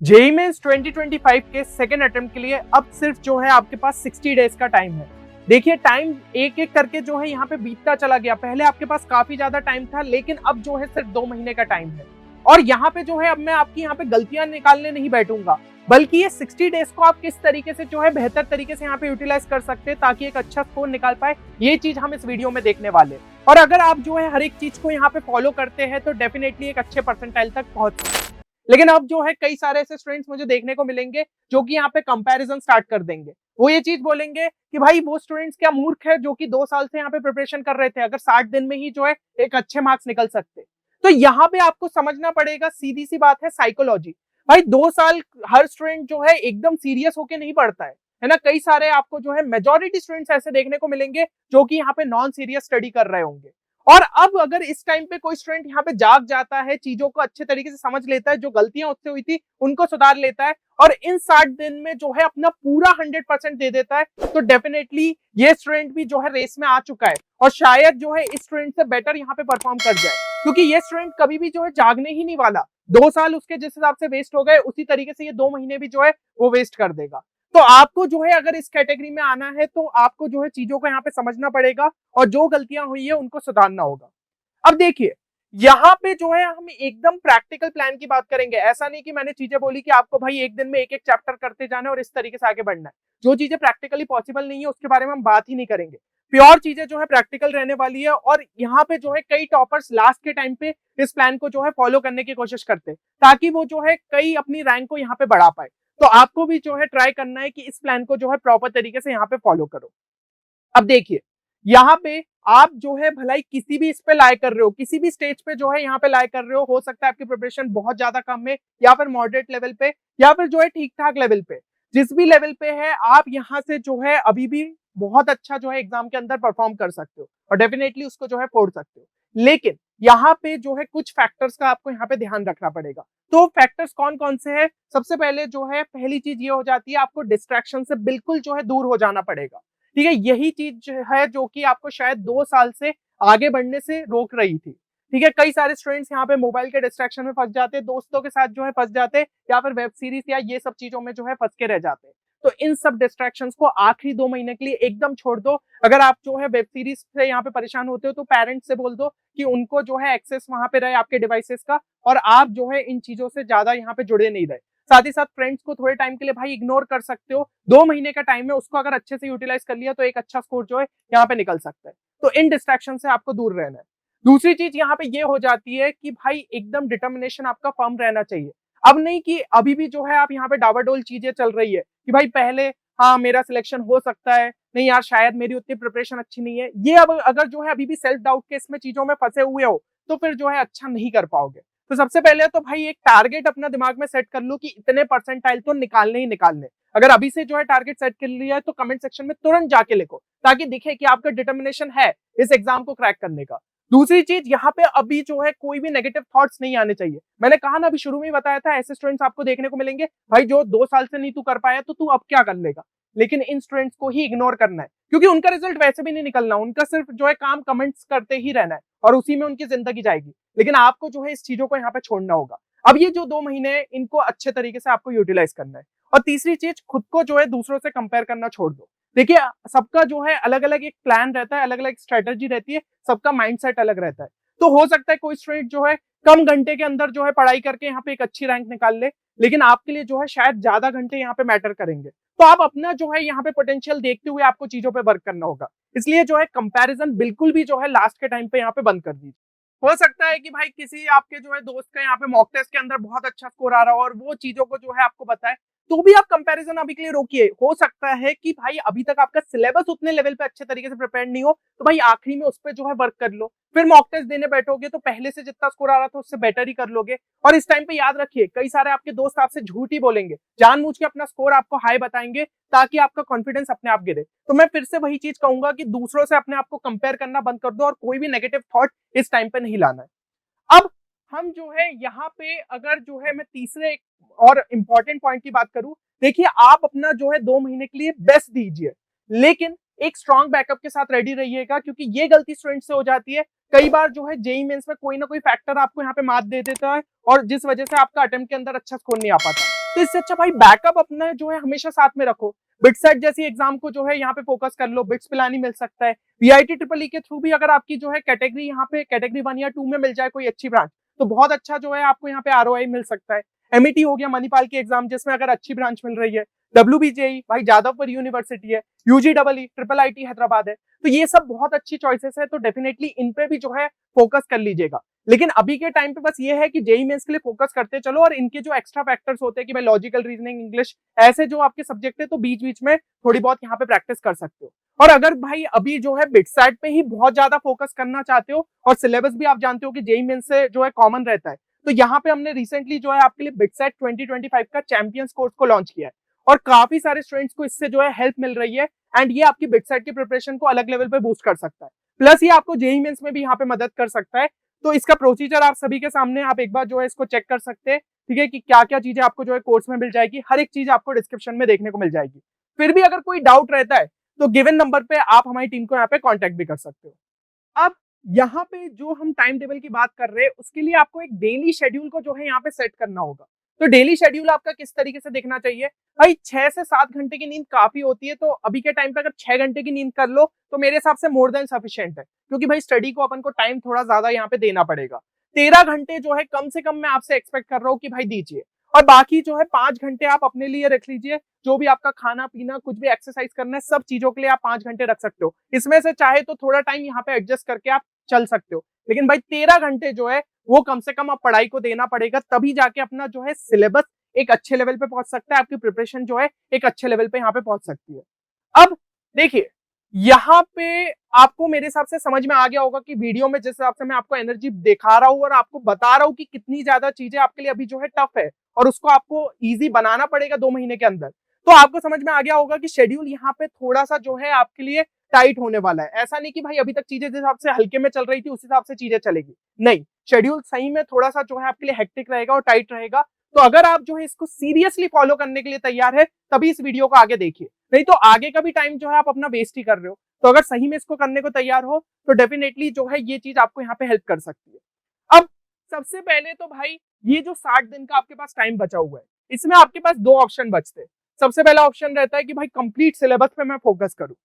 JEE mains 2025 के second attempt के लिए अब सिर्फ जो है आपके पास 60 डेज का टाइम है। देखिए टाइम एक एक करके जो है यहाँ पे बीतता चला गया। पहले आपके पास काफी ज्यादा टाइम था, लेकिन अब जो है सिर्फ 2 महीने का टाइम है। और यहाँ पे जो है अब मैं आपकी यहाँ पे गलतियां निकालने नहीं बैठूंगा, बल्कि ये 60 डेज को आप किस तरीके से जो है बेहतर तरीके से यहाँ पे यूटिलाइज कर सकते हैं ताकि एक अच्छा स्कोर निकाल पाए, ये चीज हम इस वीडियो में देखने वाले। और अगर आप जो है हर एक चीज को यहाँ पे फॉलो करते हैं तो डेफिनेटली एक अच्छे परसेंटाइल तक पहुंच सकते हैं। लेकिन अब जो है कई सारे ऐसे स्टूडेंट्स मुझे देखने को मिलेंगे जो कि यहाँ पे कंपैरिजन स्टार्ट कर देंगे। वो ये चीज बोलेंगे कि भाई वो स्टूडेंट्स क्या मूर्ख है जो कि 2 साल से यहाँ पे प्रिपरेशन कर रहे थे, अगर 60 दिन में ही जो है एक अच्छे मार्क्स निकल सकते। तो यहाँ पे आपको समझना पड़ेगा, सीधी सी बात है, साइकोलॉजी। भाई 2 साल हर स्टूडेंट जो है एकदम सीरियस होके नहीं पढ़ता है ना। कई सारे आपको जो है मेजोरिटी स्टूडेंट्स ऐसे देखने को मिलेंगे जो कि यहाँ पे नॉन सीरियस स्टडी कर रहे होंगे। और अब अगर इस टाइम पे कोई स्टूडेंट यहाँ पे जाग जाता है, चीजों को अच्छे तरीके से समझ लेता है, जो गलतियां उससे हुई थी उनको सुधार लेता है और इन 60 दिन में जो है अपना पूरा 100% दे देता है, तो डेफिनेटली ये स्टूडेंट भी जो है रेस में आ चुका है और शायद जो है इस स्टूडेंट से बेटर यहाँ पे परफॉर्म कर जाए, क्योंकि ये स्टूडेंट कभी भी जो है जागने ही नहीं वाला। 2 साल उसके जिस हिसाब से वेस्ट हो गए, उसी तरीके से ये 2 महीने भी जो है वो वेस्ट कर देगा। तो आपको जो है अगर इस कैटेगरी में आना है तो आपको जो है चीजों को यहाँ पे समझना पड़ेगा और जो गलतियां हुई है उनको सुधारना होगा। अब देखिए यहाँ पे जो है हम एकदम प्रैक्टिकल प्लान की बात करेंगे। ऐसा नहीं कि मैंने चीजें बोली कि आपको भाई एक दिन में एक एक चैप्टर करते जाना है और इस तरीके से आगे बढ़ना है। जो चीजें प्रैक्टिकली पॉसिबल नहीं है उसके बारे में हम बात ही नहीं करेंगे। प्योर चीजें जो है प्रैक्टिकल रहने वाली है और यहाँ पे जो है कई टॉपर्स लास्ट के टाइम पे इस प्लान को जो है फॉलो करने की कोशिश करते हैं ताकि वो जो है कई अपनी रैंक को यहाँ पे बढ़ा पाए। तो आपको भी जो है ट्राई करना है कि इस प्लान को जो है प्रॉपर तरीके से यहाँ पे फॉलो करो। अब देखिए यहाँ पे आप जो है भलाई किसी भी इस पे लाए कर रहे हो, किसी भी स्टेज पे जो है यहाँ पे लाए कर रहे हो सकता है आपकी प्रिपरेशन बहुत ज्यादा कम है या फिर मॉडरेट लेवल पे या फिर जो है ठीक ठाक लेवल पे, जिस भी लेवल पे है आप यहाँ से जो है अभी भी बहुत अच्छा जो है एग्जाम के अंदर परफॉर्म कर सकते हो और डेफिनेटली उसको जो है फोड़ सकते हो। लेकिन यहाँ पे जो है कुछ फैक्टर्स का आपको यहाँ पे ध्यान रखना पड़ेगा। तो फैक्टर्स कौन कौन से हैं? सबसे पहले जो है पहली चीज ये हो जाती है, आपको डिस्ट्रैक्शन से बिल्कुल जो है दूर हो जाना पड़ेगा। ठीक है, यही चीज है जो कि आपको शायद 2 साल से आगे बढ़ने से रोक रही थी। ठीक है, कई सारे स्टूडेंट्स यहाँ पे मोबाइल के डिस्ट्रैक्शन में फंस जाते, दोस्तों के साथ जो है फंस जाते या फिर वेब सीरीज या ये सब चीजों में जो है फंस के रह जाते। तो इन सब डिस्ट्रैक्शंस को आखिरी 2 महीने के लिए एकदम छोड़ दो। अगर आप जो है वेब सीरीज से यहाँ पे परेशान होते हो तो पेरेंट्स से बोल दो कि उनको जो है एक्सेस वहां पे रहे आपके डिवाइसेस का और आप जो है इन चीजों से ज्यादा यहाँ पे जुड़े नहीं रहे। साथ ही साथ फ्रेंड्स को थोड़े टाइम के लिए भाई इग्नोर कर सकते हो। 2 महीने का टाइम है, उसको अगर अच्छे से यूटिलाइज कर लिया तो एक अच्छा स्कोर जो है यहाँ पे निकल सकता है। तो इन डिस्ट्रैक्शन से आपको दूर रहना है। दूसरी चीज यहाँ पे ये हो जाती है कि भाई एकदम डिटर्मिनेशन आपका फर्म रहना चाहिए। अब नहीं कि अभी भी जो है आप यहाँ पे डावाडोल चीजें चल रही है कि भाई पहले हाँ मेरा सिलेक्शन हो सकता है, नहीं यार शायद मेरी उतनी प्रिपरेशन अच्छी नहीं है, ये अब अगर जो है अभी भी सेल्फ डाउट के इसमें चीजों में फंसे हुए हो तो फिर जो है अच्छा नहीं कर पाओगे। तो सबसे पहले तो भाई एक टारगेट अपना दिमाग में सेट कर लो कि इतने परसेंटाइल तो निकालने ही निकालने। अगर अभी से जो है टारगेट सेट कर लिया है तो कमेंट सेक्शन में तुरंत जाके लिखो ताकि दिखे कि आपका डिटर्मिनेशन है इस एग्जाम को क्रैक करने का। दूसरी चीज यहाँ पे अभी जो है कोई भी नेगेटिव थॉट्स नहीं आने चाहिए। मैंने कहा ना अभी शुरू में ही बताया था, ऐसे स्टूडेंट्स आपको देखने को मिलेंगे भाई जो 2 साल से नहीं तू कर पाया तो तू अब क्या कर लेगा। लेकिन इन स्टूडेंट्स को ही इग्नोर करना है क्योंकि उनका रिजल्ट वैसे भी नहीं निकलना, उनका सिर्फ जो है काम कमेंट्स करते ही रहना है और उसी में उनकी जिंदगी जाएगी। लेकिन आपको जो है इस चीजों को यहाँ पे छोड़ना होगा। अब ये जो 2 महीने हैं इनको अच्छे तरीके से आपको यूटिलाइज करना है। और तीसरी चीज, खुद को जो है दूसरों से कंपेयर करना छोड़ दो। देखिए सबका जो है अलग अलग एक प्लान रहता है, अलग अलग स्ट्रेटेजी रहती है, सबका माइंडसेट अलग रहता है। तो हो सकता है कोई स्टूडेंट जो है कम घंटे के अंदर जो है पढ़ाई करके यहाँ पे एक अच्छी रैंक निकाल ले, लेकिन आपके लिए जो है शायद ज्यादा घंटे यहाँ पे मैटर करेंगे। तो आप अपना जो है यहाँ पे पोटेंशियल देखते हुए आपको चीजों पे वर्क करना होगा। इसलिए जो है कंपैरिजन बिल्कुल भी जो है लास्ट के टाइम पे यहाँ पे बंद कर दीजिए। हो सकता है कि भाई किसी आपके जो है दोस्त का यहाँ पे मॉक टेस्ट के अंदर बहुत अच्छा स्कोर आ रहा हो और वो चीजों को जो है आपको बताए, तो भी आप कंपैरिजन अभी के लिए रोकिए। हो सकता है कि भाई अभी तक आपका सिलेबस उतने लेवल पे अच्छे तरीके से प्रिपेयर नहीं हो, तो भाई आखिरी में उस पर जो है वर्क कर लो। फिर मॉक टेस्ट देने बैठोगे तो पहले से जितना स्कोर आ रहा था उससे बेटर ही कर लोगे। और इस टाइम पे याद रखिए कई सारे आपके दोस्त आपसे झूठ ही बोलेंगे, जानबूझ के अपना स्कोर आपको हाई बताएंगे ताकि आपका कॉन्फिडेंस अपने आप गिरे। तो मैं फिर से वही चीज कहूंगा कि दूसरों से अपने आप को कंपेयर करना बंद कर दो और कोई भी नेगेटिव थॉट इस टाइम पे नहीं लाना है। अब हम जो है यहाँ पे अगर जो है मैं तीसरे और इंपॉर्टेंट पॉइंट की बात करूं, देखिए आप अपना जो है 2 महीने के लिए बेस्ट दीजिए, लेकिन एक स्ट्रॉन्ग बैकअप के साथ रेडी रहिएगा, क्योंकि ये गलती स्टूडेंट से हो जाती है। कई बार जो है जेईई मेंस में कोई ना कोई फैक्टर आपको यहाँ पे मात दे देता है और जिस वजह से आपका अटेम्प्ट के अंदर अच्छा स्कोर नहीं आ पाता। तो इससे अच्छा भाई बैकअप अपना जो है हमेशा साथ में रखो। बिटसेट जैसी एग्जाम को जो है यहाँ पे फोकस कर लो, बिट्स पिलानी मिल सकता है। वीआईटी ट्रिपल ई के थ्रू भी अगर आपकी जो है कैटेगरी यहाँ पे कैटेगरी 1 या 2 में मिल जाए कोई अच्छी ब्रांच, तो बहुत अच्छा जो है आपको यहाँ पे आरओआई मिल सकता है। एमईटी हो गया मणिपाल की एग्जाम, जिसमें अगर अच्छी ब्रांच मिल रही है। डब्ल्यूबीजेई भाई जादवपुर यूनिवर्सिटी है। UG double E triple IT Hyderabad है। तो ये सब बहुत अच्छी चॉइसेस है, तो डेफिनेटली इन पे भी जो है फोकस कर लीजिएगा। लेकिन अभी के टाइम पे बस ये है कि जेई मेंस के लिए फोकस करते चलो, और इनके जो एक्स्ट्रा फैक्टर्स होते हैं कि भाई लॉजिकल रीजनिंग, इंग्लिश, ऐसे जो आपके सब्जेक्ट है तो बीच बीच में थोड़ी बहुत यहाँ पे प्रैक्टिस कर सकते हो। और अगर भाई अभी जो है बिटसेट पे ही बहुत ज्यादा फोकस करना चाहते हो, और सिलेबस भी आप जानते हो कि जेई मेंस से जो है कॉमन रहता है, तो यहाँ पे हमने रिसेंटली जो है आपके लिए बिटसेट 2025 का चैंपियंस कोर्स को लॉन्च किया है, और काफी सारे स्टूडेंट्स को इससे जो है हेल्प मिल रही है। एंड ये आपकी बिटसेट की प्रिपरेशन को अलग लेवल पे बूस्ट कर सकता है, प्लस ये आपको जेई मेंस में भी यहाँ पे मदद कर सकता है। तो इसका प्रोसीजर आप सभी के सामने, आप एक बार जो है इसको चेक कर सकते हैं, ठीक है, कि क्या क्या चीजें आपको जो है कोर्स में मिल जाएगी। हर एक चीज आपको डिस्क्रिप्शन में देखने को मिल जाएगी। फिर भी अगर कोई डाउट रहता है तो गिवन नंबर पे आप हमारी टीम को यहाँ पे कांटेक्ट भी कर सकते हो। अब यहाँ पे जो हम टाइम टेबल की बात कर रहे हैं, उसके लिए आपको एक डेली शेड्यूल को जो है यहाँ पे सेट करना होगा। तो डेली शेड्यूल आपका किस तरीके से देखना चाहिए भाई? 6 से 7 घंटे की नींद काफी होती है, तो अभी के टाइम पे अगर 6 घंटे की नींद कर लो तो मेरे हिसाब से मोर देन सफिशिएंट है, क्योंकि भाई स्टडी को अपन को टाइम थोड़ा ज्यादा यहाँ पे देना पड़ेगा। 13 घंटे जो है कम से कम मैं आपसे एक्सपेक्ट कर रहा हूँ कि भाई दीजिए, और बाकी जो है 5 घंटे आप अपने लिए रख लीजिए। जो भी आपका खाना पीना, कुछ भी एक्सरसाइज करना है, सब चीजों के लिए आप 5 घंटे रख सकते हो। इसमें से चाहे तो थोड़ा टाइम यहाँ पे एडजस्ट करके आप चल सकते हो, लेकिन भाई 13 घंटे जो है वो कम से कम आप पढ़ाई को देना पड़ेगा, तभी जाके अपना जो है सिलेबस एक अच्छे लेवल पे पहुंच सकता है, आपकी प्रिपरेशन जो है एक अच्छे लेवल पे यहाँ पे पहुंच सकती है। अब देखिए, यहाँ पे आपको मेरे हिसाब से समझ में आ गया होगा कि वीडियो में जिस हिसाब से मैं आपको एनर्जी दिखा रहा हूँ और आपको बता रहा हूँ कि कितनी ज्यादा चीजें आपके लिए अभी जो है टफ है, और उसको आपको इजी बनाना पड़ेगा 2 महीने के अंदर, तो आपको समझ में आ गया होगा कि शेड्यूल यहाँ पे थोड़ा सा जो है आपके लिए टाइट होने वाला है। ऐसा नहीं कि भाई अभी तक चीजें जिस हिसाब से हल्के में चल रही थी उस हिसाब से चीजें चलेगी, नहीं, शेड्यूल सही में थोड़ा सा जो है आपके लिए हेक्टिक रहेगा और टाइट रहेगा। तो अगर आप जो है इसको सीरियसली फॉलो करने के लिए तैयार है, तभी इस वीडियो को आगे देखिए, नहीं तो आगे का भी टाइम जो है आप अपना वेस्ट ही कर रहे हो। तो अगर सही में इसको करने को तैयार हो तो डेफिनेटली जो है ये चीज आपको यहाँ पे हेल्प कर सकती है। अब सबसे पहले तो भाई ये जो 60 दिन का आपके पास टाइम बचा हुआ है, इसमें आपके पास 2 ऑप्शन बचते हैं। सबसे पहला ऑप्शन रहता है कि भाई कंप्लीट सिलेबस पे मैं फोकस करूं,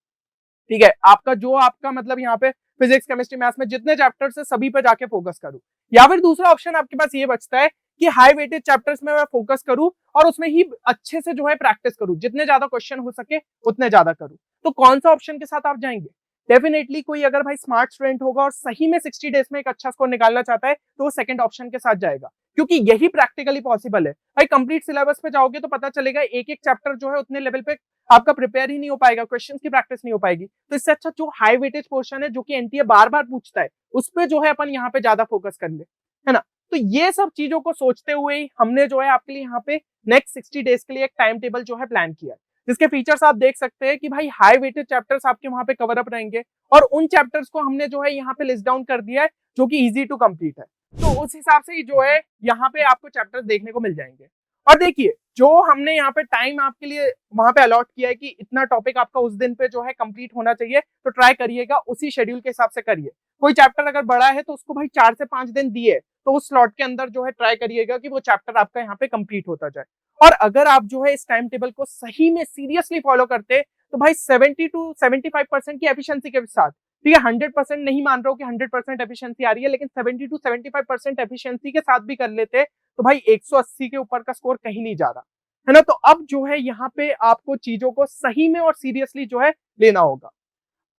ठीक है, आपका जो आपका मतलब यहाँ पे फिजिक्स केमिस्ट्री मैथ्स में जितने चैप्टर्स है सभी पे जाके फोकस करूं, या फिर दूसरा ऑप्शन आपके पास ये बचता है कि हाई वेटेज चैप्टर्स में मैं फोकस करूं और उसमें ही अच्छे से जो है प्रैक्टिस करूं, जितने ज्यादा क्वेश्चन हो सके उतने ज्यादा करूं। तो कौन सा ऑप्शन के साथ आप जाएंगे? डेफिनेटली कोई अगर भाई स्मार्ट स्टूडेंट होगा और सही में 60 डेज में एक अच्छा स्कोर निकालना चाहता है तो वो सेकंड ऑप्शन के साथ जाएगा, क्योंकि यही प्रैक्टिकली पॉसिबल है। भाई कंप्लीट सिलेबस पे जाओगे तो पता चलेगा एक एक चैप्टर जो है उतने लेवल पे आपका प्रिपेयर ही नहीं हो पाएगा, क्वेश्चंस की प्रैक्टिस नहीं हो पाएगी। तो इससे अच्छा जो हाई वेटेज पोर्शन है, जो कि एनटीए बार बार पूछता है, उस पे जो है अपन यहाँ पे ज्यादा फोकस कर ले, है ना। तो ये सब चीजों को सोचते हुए ही हमने जो है आपके लिए यहाँ पे नेक्स्ट 60 डेज के लिए एक टाइम टेबल जो है प्लान किया है, जिसके फीचर्स आप देख सकते हैं कि भाई हाई वेटेड चैप्टर्स आपके वहां पे कवर अप रहेंगे, और उन चैप्टर्स को हमने जो है यहाँ पे लिस्ट डाउन कर दिया है जो कि इजी टू कंप्लीट है। तो उस हिसाब से ही जो है यहाँ पे आपको चैप्टर्स देखने को मिल जाएंगे। और देखिए, जो हमने यहाँ पे टाइम आपके लिए वहां पे अलॉट किया है कि इतना टॉपिक आपका उस दिन पे जो है कंप्लीट होना चाहिए, तो ट्राई करिएगा उसी शेड्यूल के हिसाब से करिए। कोई चैप्टर अगर बड़ा है तो उसको भाई 4 से 5 दिन दिए, तो उस स्लॉट के अंदर जो है ट्राई करिएगा कि वो चैप्टर आपका यहाँ पे कंप्लीट होता जाए। और अगर आप जो है इस टाइम टेबल को सही में सीरियसली फॉलो करते तो भाई 70 to 75% की एफिशिएंसी के साथ, ठीक है, 100% नहीं मान रहा हूँ कि 100% एफिशिएंसी आ रही है, लेकिन 70 to 75% एफिशिएंसी के साथ भी कर लेते तो भाई 180 के ऊपर का स्कोर कहीं नहीं जा रहा, है ना। तो अब जो है यहाँ पे आपको चीजों को सही में और सीरियसली जो है लेना होगा।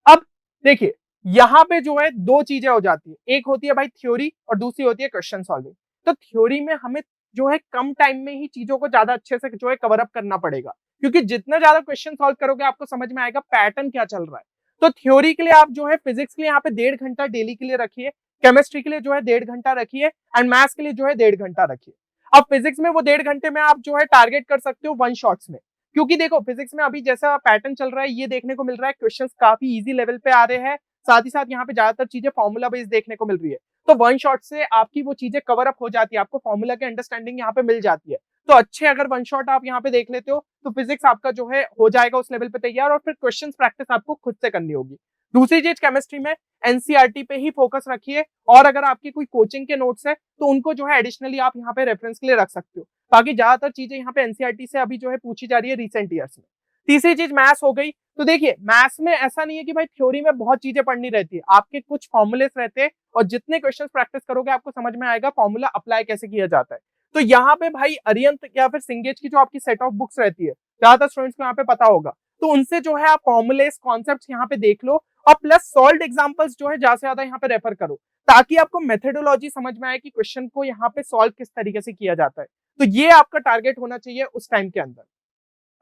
अब देखिए, यहाँ पे जो है 2 चीजें हो जाती है, एक होती है भाई थ्योरी और दूसरी होती है क्वेश्चन सॉल्विंग। तो थ्योरी में हमें जो है कम टाइम में ही चीजों को ज्यादा अच्छे से जो है कवर अप करना पड़ेगा, क्योंकि जितना ज्यादा क्वेश्चन सॉल्व करोगे आपको समझ में आएगा पैटर्न क्या चल रहा है। तो थ्योरी के लिए आप जो है फिजिक्स के लिए यहाँ पे 1.5 घंटा डेली के लिए रखिए, केमिस्ट्री के लिए जो है 1.5 घंटा रखिए, एंड मैथ्स के लिए जो है 1.5 घंटा रखिए। अब फिजिक्स में वो 1.5 घंटे में आप जो है टारगेट कर सकते हो 1 शॉट्स में, क्योंकि देखो फिजिक्स में अभी जैसा पैटर्न चल रहा है ये देखने को मिल रहा है, क्वेश्चंस काफी इजी लेवल पे आ रहे हैं, साथ ही साथ यहाँ पे ज्यादातर चीजें फॉर्मूला बेस्ड देखने को मिल रही है। तो 1 शॉट से आपकी वो चीजें कवर अप हो जाती है, आपको फॉर्मूला की अंडरस्टैंडिंग यहाँ पे मिल जाती है। तो अच्छे अगर 1 शॉट आप यहाँ पे देख लेते हो तो फिजिक्स आपका जो है हो जाएगा उस लेवल पे तैयार, और फिर क्वेश्चंस प्रैक्टिस आपको खुद से करनी होगी। दूसरी चीज केमिस्ट्री में एनसीईआरटी पे ही फोकस रखिए, और अगर आपकी कोई कोचिंग के नोट्स है तो उनको जो है एडिशनली आप यहाँ पे रेफरेंस के लिए रख सकते हो। बाकी ज्यादातर चीजें यहाँ पे एनसीईआरटी से अभी जो है पूछी जा रही है रिसेंट ईयर्स में। तीसरी चीज मैथ्स हो गई। तो देखिए मैथ्स में ऐसा नहीं है कि भाई थ्योरी में बहुत चीजें पढ़नी रहती है, आपके कुछ फॉर्मूलेस रहते हैं और जितने क्वेश्चंस प्रैक्टिस करोगे आपको समझ में आएगा फॉर्मूला अप्लाई कैसे किया जाता है। तो यहाँ पे भाई अरिहंत या फिर सिंगेज की जो आपकी सेट ऑफ बुक्स रहती है, ज्यादातर स्टूडेंट्स को यहाँ पे पता होगा, तो उनसे जो है आप फॉर्मुलेस कॉन्सेप्ट्स यहाँ पे देख लो और प्लस सॉल्व्ड एग्जांपल्स जो है ज्यादा से ज्यादा यहाँ पे रेफर करो, ताकि आपको मेथोडोलॉजी समझ में आए कि क्वेश्चन को यहाँ पे सॉल्व किस तरीके से किया जाता है। तो ये आपका टारगेट होना चाहिए उस टाइम के अंदर,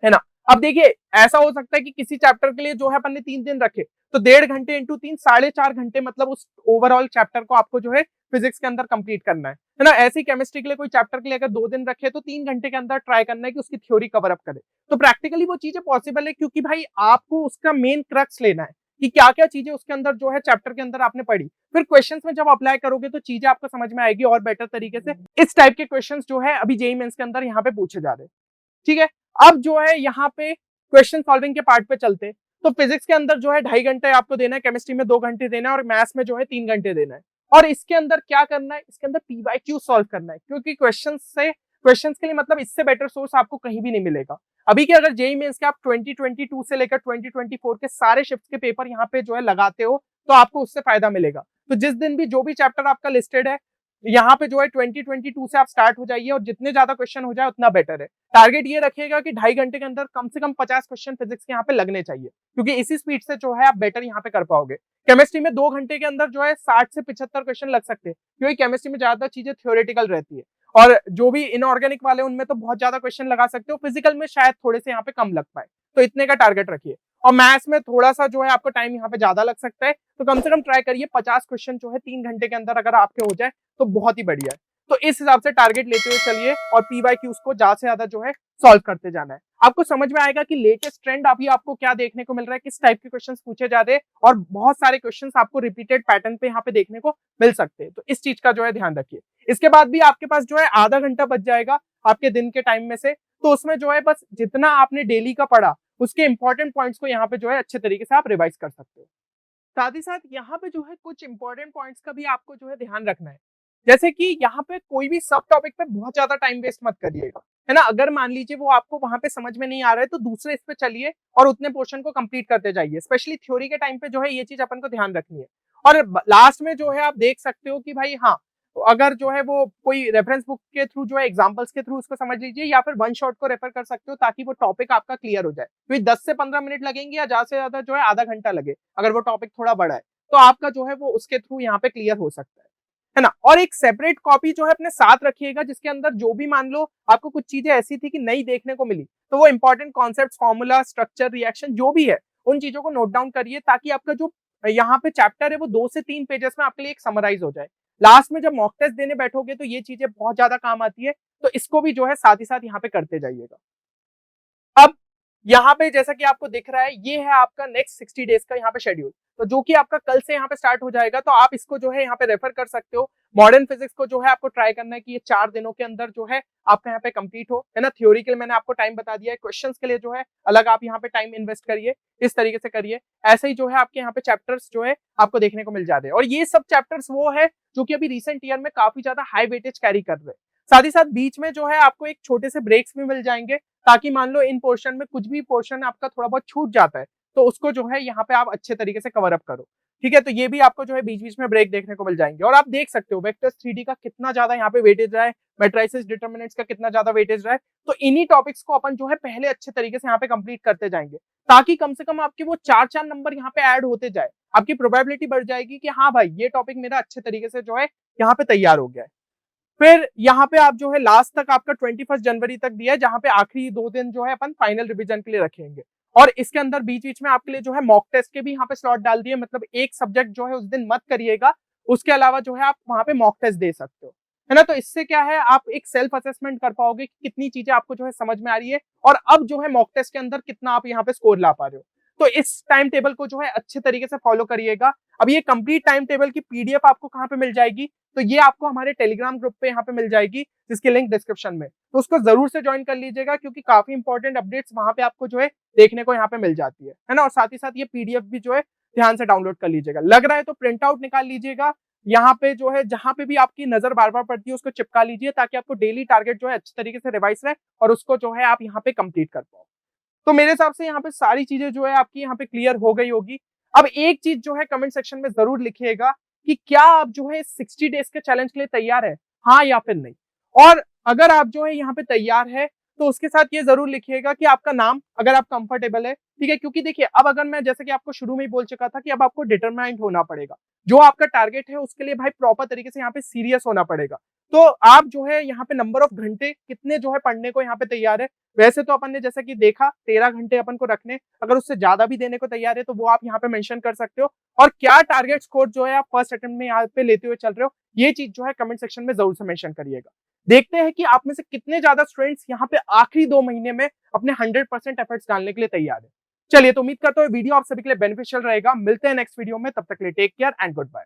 है ना। अब देखिए ऐसा हो सकता है कि किसी चैप्टर के लिए जो है अपन ने 3 दिन रखे, तो 1.5 घंटे इंटू 3 4.5 घंटे मतलब उस ओवरऑल चैप्टर को आपको जो है फिजिक्स के अंदर कंप्लीट करना है ना। ऐसे ही केमिस्ट्री के लिए कोई चैप्टर के लिए अगर 2 दिन रखे तो 3 घंटे के अंदर ट्राई करना है कि उसकी थ्योरी कवर अप करे। तो प्रैक्टिकली वो चीजें पॉसिबल है, क्योंकि भाई आपको उसका मेन क्रक्स लेना है कि क्या क्या चीजें उसके अंदर जो है चैप्टर के अंदर आपने पढ़ी, फिर क्वेश्चंस में जब अप्लाई करोगे तो चीजें आपको समझ में आएगी और बेटर तरीके से। इस टाइप के क्वेश्चंस जो है अभी जेईई मेंस के अंदर यहाँ पे पूछे जा रहे हैं, ठीक है। अब जो है यहाँ पे क्वेश्चन सॉल्विंग के पार्ट पे चलते, तो फिजिक्स के अंदर जो है 2.5 घंटे आपको देना है, केमिस्ट्री में 2 घंटे देना है और मैथ्स में जो है 3 घंटे देना है। और इसके अंदर क्या करना है, इसके अंदर पीवाईक्यू सॉल्व करना है, क्योंकि क्वेश्चंस के लिए मतलब इससे बेटर सोर्स आपको कहीं भी नहीं मिलेगा। अभी के अगर जेईई मेंस के आप 2022 से लेकर 2024 के सारे शिफ्ट के पेपर यहाँ पे जो है लगाते हो तो आपको उससे फायदा मिलेगा। तो जिस दिन भी जो भी चैप्टर आपका लिस्टेड है यहाँ पे जो है 2022 से आप स्टार्ट हो जाइए, और जितने ज्यादा क्वेश्चन हो जाए उतना बेटर है। टारगेट ये रखिएगा कि 2.5 घंटे के अंदर कम से कम 50 क्वेश्चन फिजिक्स के यहाँ पे लगने चाहिए, क्योंकि इसी स्पीड से जो है आप बेटर यहाँ पे कर पाओगे। केमिस्ट्री में 2 घंटे के अंदर जो है 60 से 75 क्वेश्चन लग सकते हैं, क्योंकि केमिस्ट्री में ज्यादा चीजें थ्योरेटिकल रहती है, और जो भी इनऑर्गेनिक वाले उनमें तो बहुत ज्यादा क्वेश्चन लगा सकते हो, फिजिकल में शायद थोड़े से यहाँ पे कम लग पाए, तो इतने का टारगेट रखिए। और मैथ्स में थोड़ा सा जो है आपको टाइम यहाँ पे ज्यादा लग सकता है, तो कम से कम ट्राई करिए 50 क्वेश्चन जो है 3 घंटे के अंदर अगर आपके हो जाए तो बहुत ही बढ़िया है। तो इस हिसाब से टारगेट लेते हुए चलिए और पीवाईक्यूज को ज्यादा से ज्यादा जो है सॉल्व करते जाना है। आपको समझ में आएगा कि लेटेस्ट ट्रेंड अभी आपको क्या देखने को मिल रहा है, किस टाइप के क्वेश्चंस पूछे जा रहे हैं, और बहुत सारे क्वेश्चंस आपको रिपीटेड पैटर्न पे यहाँ पे देखने को मिल सकते हैं। तो इस चीज का जो है ध्यान रखिए। इसके बाद भी आपके पास जो है आधा घंटा बच जाएगा आपके दिन के टाइम में से, तो उसमें जो है बस जितना आपने डेली का पढ़ा उसके इंपॉर्टेंट पॉइंट्स को यहाँ पे जो है अच्छे तरीके से आप रिवाइज कर सकते हो। साथ ही साथ यहाँ पे जो है कुछ इंपॉर्टेंट पॉइंट्स का भी आपको जो है ध्यान रखना है, जैसे कि यहाँ पे कोई भी सब टॉपिक पे बहुत ज्यादा टाइम वेस्ट मत करिएगा, है ना। अगर मान लीजिए वो आपको वहां पे समझ में नहीं आ रहा है तो दूसरे इस पे चलिए और उतने पोर्शन को कंप्लीट करते जाइए। स्पेशली थ्योरी के टाइम पे जो है ये चीज अपन को ध्यान रखनी है। और लास्ट में जो है आप देख सकते हो कि भाई हाँ, अगर जो है वो कोई रेफरेंस बुक के थ्रू जो है एग्जांपल्स के थ्रू उसको समझ लीजिए, या फिर वन शॉट को रेफर कर सकते हो, ताकि वो टॉपिक आपका क्लियर हो जाए। क्योंकि 10 से 15 मिनट लगेंगे या ज्यादा से ज्यादा जो है आधा घंटा लगे, अगर वो टॉपिक थोड़ा बड़ा है तो आपका जो है वो उसके थ्रू यहाँ पे क्लियर हो सकता है ना। और एक सेपरेट कॉपी जो है अपने साथ रखिएगा, जिसके अंदर जो भी मान लो आपको कुछ चीजें ऐसी थी कि नई देखने को मिली, तो वो important concept, formula, structure, reaction जो भी है उन चीजों को नोट डाउन करिए, ताकि आपका जो यहाँ पे चैप्टर है वो 2 से 3 पेजेस में आपके लिए एक समराइज हो जाए। लास्ट में जब मॉक टेस्ट देने बैठोगे तो ये चीजें बहुत ज्यादा काम आती है, तो इसको भी जो है साथ ही साथ यहाँ पे करते जाइएगा। अब यहाँ पे जैसा कि आपको दिख रहा है, ये है आपका नेक्स्ट 60 डेज का यहाँ पे शेड्यूल, तो जो कि आपका कल से यहाँ पे स्टार्ट हो जाएगा। तो आप इसको जो है यहाँ पे रेफर कर सकते हो। मॉडर्न फिजिक्स को जो है आपको ट्राई करना है कि ये 4 दिनों के अंदर जो है आपका यहाँ पे कंप्लीट हो, है ना। थ्योरी के लिए मैंने आपको टाइम बता दिया है, क्वेश्चंस के लिए जो है अलग आप यहाँ पे टाइम इन्वेस्ट करिए, इस तरीके से करिए। ऐसे ही जो है आपके यहाँ पे चैप्टर्स जो है आपको देखने को मिल जाते हैं, और ये सब चैप्टर्स वो है जो कि अभी रिसेंट ईयर में काफी ज्यादा हाई वेटेज कैरी कर रहे हैं। साथ ही साथ बीच में जो है आपको एक छोटे से ब्रेक्स भी मिल जाएंगे, ताकि मान लो इन पोर्शन में कुछ भी पोर्शन आपका थोड़ा बहुत छूट जाता है तो उसको जो है यहाँ पे आप अच्छे तरीके से कवर अप करो, ठीक है। तो ये भी आपको जो है बीच बीच में ब्रेक देखने को मिल जाएंगे। और आप देख सकते हो वेक्टर्स 3D का कितना ज्यादा यहाँ पे वेटेज रहा है, मैट्रिसेस डिटरमिनेंट्स का कितना ज्यादा वेटेज रहा है। तो इन्हीं टॉपिक्स को अपन जो है पहले अच्छे तरीके से यहाँ पे कंप्लीट करते जाएंगे, ताकि कम से कम आपके वो 4 नंबर यहाँ पे ऐड होते जाए, आपकी प्रोबेबिलिटी बढ़ जाएगी कि हाँ भाई ये टॉपिक मेरा अच्छे तरीके से जो है यहाँ पे तैयार हो गया है। फिर यहाँ पे आप जो है लास्ट तक आपका 21 जनवरी तक दिया है, जहां पे आखिरी 2 दिन जो है अपन फाइनल रिवीजन के लिए रखेंगे। और इसके अंदर बीच बीच में आपके लिए जो है मॉक टेस्ट के भी यहाँ पे स्लॉट डाल दिए, मतलब एक सब्जेक्ट जो है उस दिन मत करिएगा, उसके अलावा जो है आप वहां पे मॉक टेस्ट दे सकते हो, है ना। तो इससे क्या है, आप एक सेल्फ असेसमेंट कर पाओगे कि कितनी चीजें आपको जो है समझ में आ रही है, और अब जो है मॉक टेस्ट के अंदर कितना आप यहाँ पे स्कोर ला पा रहे हो। तो इस टाइम टेबल को जो है अच्छे तरीके से फॉलो करिएगा। अब ये कंप्लीट टाइम टेबल की पीडीएफ आपको कहाँ पे मिल जाएगी, तो ये आपको हमारे टेलीग्राम ग्रुप पे यहाँ पे मिल जाएगी, जिसकी लिंक डिस्क्रिप्शन में, तो उसको जरूर से ज्वाइन कर लीजिएगा, क्योंकि काफी इंपॉर्टेंट अपडेट्स वहां पे आपको जो है देखने को यहाँ पे मिल जाती है ना। और साथ ही साथ ये पीडीएफ भी जो है ध्यान से डाउनलोड कर लीजिएगा। लग रहा है तो प्रिंट आउट निकाल लीजिएगा, यहाँ पे जो है जहां पे भी आपकी नजर बार बार पड़ती है उसको चिपका लीजिए, ताकि आपको डेली टारगेट जो है अच्छी तरीके से रिवाइज रहे और उसको जो है आप यहाँ पे कंप्लीट कर पाओ। तो मेरे हिसाब से यहाँ पे सारी चीजें जो है आपकी यहाँ पे क्लियर हो गई होगी। अब एक चीज जो है कमेंट सेक्शन में जरूर लिखिएगा कि क्या आप जो है 60 डेज के चैलेंज के लिए तैयार है, हाँ या फिर नहीं। और अगर आप जो है यहाँ पे तैयार है तो उसके साथ ये जरूर लिखिएगा कि आपका नाम, अगर आप कंफर्टेबल है, ठीक है। क्योंकि देखिए अब अगर मैं जैसे कि आपको शुरू में ही बोल चुका था कि अब आपको डिटरमाइंड होना पड़ेगा, जो आपका टारगेट है उसके लिए भाई प्रॉपर तरीके से यहाँ पे सीरियस होना पड़ेगा। तो आप जो है यहाँ पे नंबर ऑफ घंटे कितने जो है पढ़ने को यहाँ पे तैयार है। वैसे तो अपन ने जैसा कि देखा 13 घंटे अपन को रखने, अगर उससे ज्यादा भी देने को तैयार है तो वो आप यहाँ पे मेंशन कर सकते हो। और क्या टारगेट स्कोर जो है आप फर्स्ट अटेम्प्ट में यहाँ पे लेते हुए चल रहे हो, ये चीज जो है कमेंट सेक्शन में जरूर से मेंशन करिएगा। देखते हैं कि आप में से कितने ज्यादा स्टूडेंट्स यहाँ पे आखिरी 2 महीने में अपने 100% एफर्ट्स डालने के लिए तैयार है। चलिए, तो उम्मीद करता हूँ वीडियो आप सभी के लिए बेनिफिशियल रहेगा। मिलते हैं नेक्स्ट वीडियो में, तब तक के लिए take care and good bye.